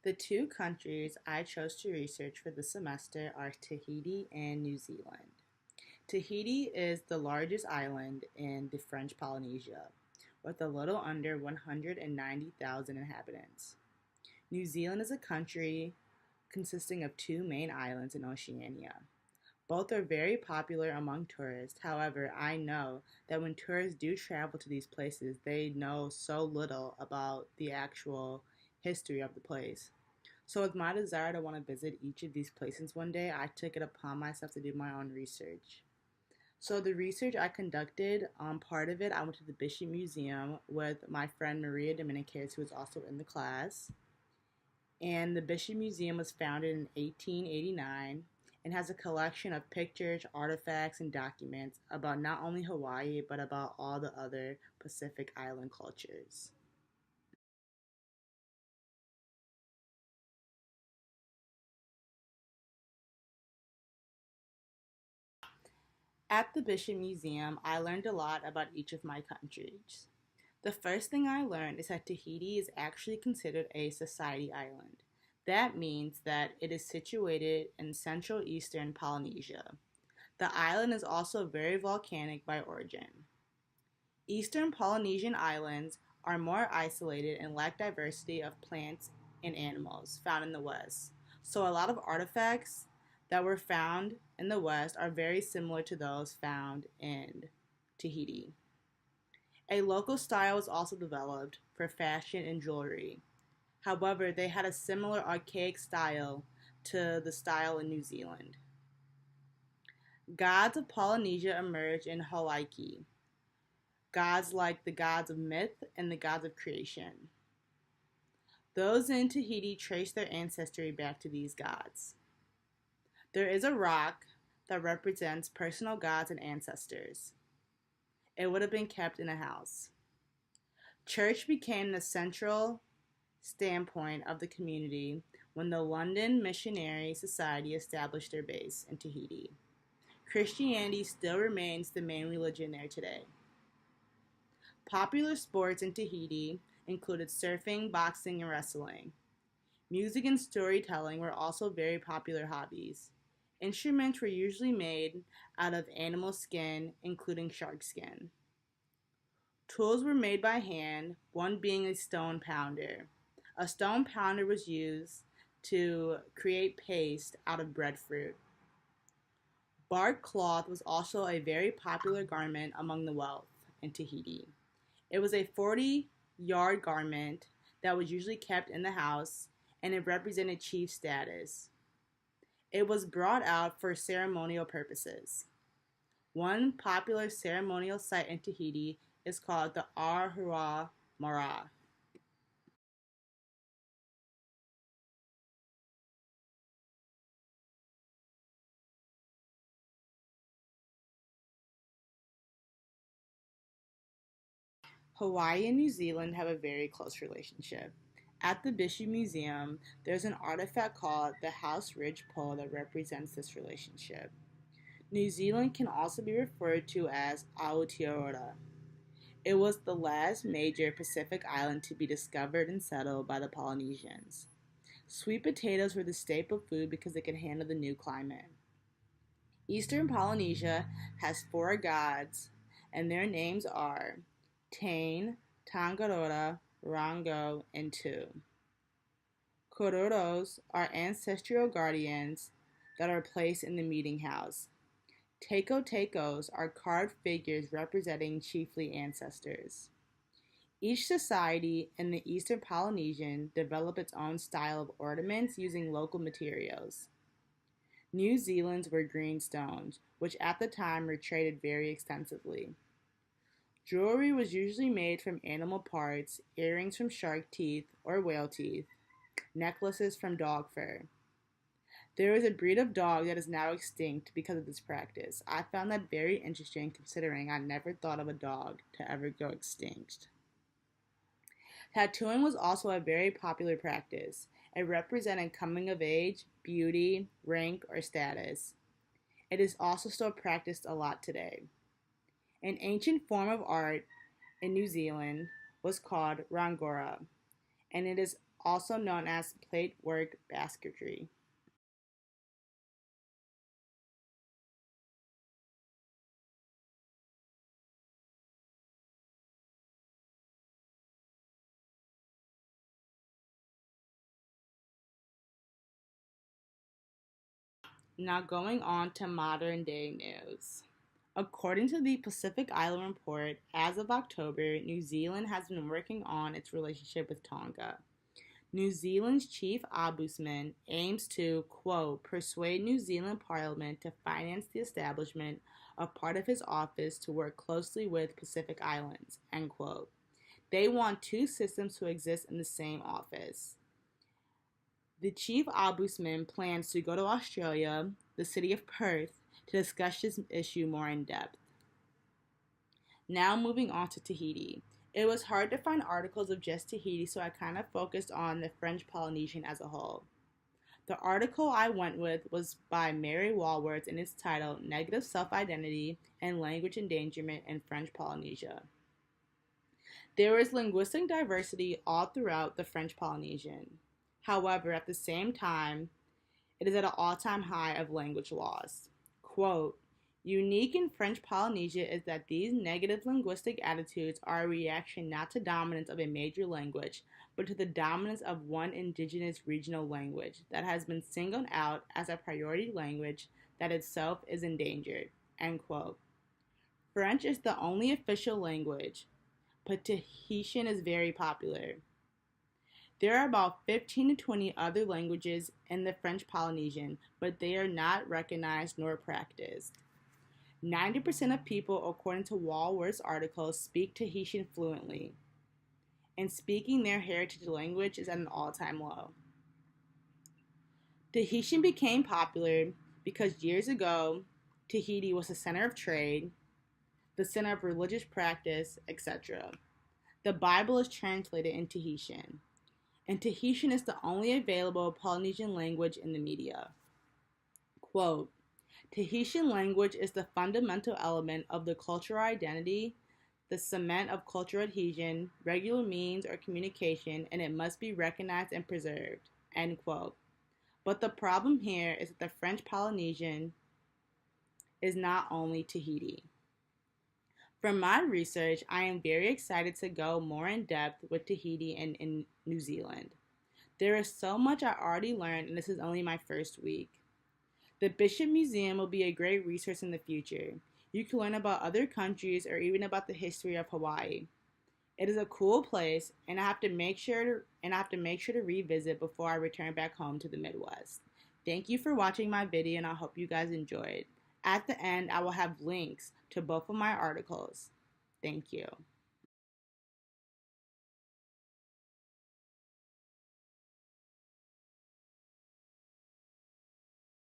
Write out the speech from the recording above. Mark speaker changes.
Speaker 1: The two countries I chose to research for the semester are Tahiti and New Zealand. Tahiti is the largest island in the French Polynesia, with a little under 190,000 inhabitants. New Zealand is a country consisting of two main islands in Oceania. Both are very popular among tourists. However, I know that when tourists do travel to these places, they know so little about the actual history of the place. So, with my desire to want to visit each of these places one day, I took it upon myself to do my own research. So, the research I conducted, part of it, I went to the Bishop Museum with my friend Maria Dominiquez, who was also in the class. And the Bishop Museum was founded in 1889 and has a collection of pictures, artifacts, and documents about not only Hawaii, but about all the other Pacific Island cultures. At the Bishop Museum, I learned a lot about each of my countries. The first thing I learned is that Tahiti is actually considered a society island. That means that it is situated in central eastern Polynesia. The island is also very volcanic by origin. Eastern Polynesian islands are more isolated and lack diversity of plants and animals found in the West. So a lot of artifacts that were found in the West are very similar to those found in Tahiti. A local style was also developed for fashion and jewelry. However, they had a similar archaic style to the style in New Zealand. Gods of Polynesia emerged in Hawaii, gods like the gods of myth and the gods of creation. Those in Tahiti trace their ancestry back to these gods. There is a rock that represents personal gods and ancestors. It would have been kept in a house. Church became the central standpoint of the community when the London Missionary Society established their base in Tahiti. Christianity still remains the main religion there today. Popular sports in Tahiti included surfing, boxing, and wrestling. Music and storytelling were also very popular hobbies. Instruments were usually made out of animal skin, including shark skin. Tools were made by hand, one being a stone pounder. A stone pounder was used to create paste out of breadfruit. Bark cloth was also a very popular garment among the wealth in Tahiti. It was a 40-yard garment that was usually kept in the house, and it represented chief status. It was brought out for ceremonial purposes. One popular ceremonial site in Tahiti is called the Arahua Mara. Hawaii and New Zealand have a very close relationship. At the Bishop Museum, there's an artifact called the House Ridge Pole that represents this relationship. New Zealand can also be referred to as Aotearoa. It was the last major Pacific island to be discovered and settled by the Polynesians. Sweet potatoes were the staple food because they could handle the new climate. Eastern Polynesia has four gods, and their names are Tane, Tangaroa, Rango, and Tu. Kororos are ancestral guardians that are placed in the meeting house. Teko Tekos are carved figures representing chiefly ancestors. Each society in the Eastern Polynesian developed its own style of ornaments using local materials. New Zealand's were green stones, which at the time were traded very extensively. Jewelry was usually made from animal parts, earrings from shark teeth or whale teeth, necklaces from dog fur. There is a breed of dog that is now extinct because of this practice. I found that very interesting considering I never thought of a dog to ever go extinct. Tattooing was also a very popular practice. It represented coming of age, beauty, rank, or status. It is also still practiced a lot today. An ancient form of art in New Zealand was called Rangora, and it is also known as plate work basketry. Now, going on to modern day news. According to the Pacific Island Report, as of October, New Zealand has been working on its relationship with Tonga. New Zealand's chief ombudsman aims to, quote, persuade New Zealand Parliament to finance the establishment of part of his office to work closely with Pacific Islands, end quote. They want two systems to exist in the same office. The chief ombudsman plans to go to Australia, the city of Perth, to discuss this issue more in depth. Now moving on to Tahiti. It was hard to find articles of just Tahiti, so I kind of focused on the French Polynesian as a whole. The article I went with was by Mary Walworth and it's titled Negative Self-Identity and Language Endangerment in French Polynesia. There is linguistic diversity all throughout the French Polynesian. However, at the same time, it is at an all-time high of language loss. Quote, unique in French Polynesia is that these negative linguistic attitudes are a reaction not to dominance of a major language, but to the dominance of one indigenous regional language that has been singled out as a priority language that itself is endangered. End quote. French is the only official language, but Tahitian is very popular. There are about 15 to 20 other languages in the French Polynesian, but they are not recognized nor practiced. 90% of people, according to Walworth's article, speak Tahitian fluently, and speaking their heritage language is at an all-time low. Tahitian became popular because years ago, Tahiti was the center of trade, the center of religious practice, etc. The Bible is translated in Tahitian, and Tahitian is the only available Polynesian language in the media. Quote, Tahitian language is the fundamental element of the cultural identity, the cement of cultural adhesion, regular means of communication, and it must be recognized and preserved. End quote. But the problem here is that the French Polynesian is not only Tahiti. From my research, I am very excited to go more in depth with Tahiti and in New Zealand. There is so much I already learned, and this is only my first week. The Bishop Museum will be a great resource in the future. You can learn about other countries or even about the history of Hawaii. It is a cool place, and I have to make sure to revisit before I return back home to the Midwest. Thank you for watching my video, and I hope you guys enjoyed. At the end, I will have links to both of my articles. Thank you.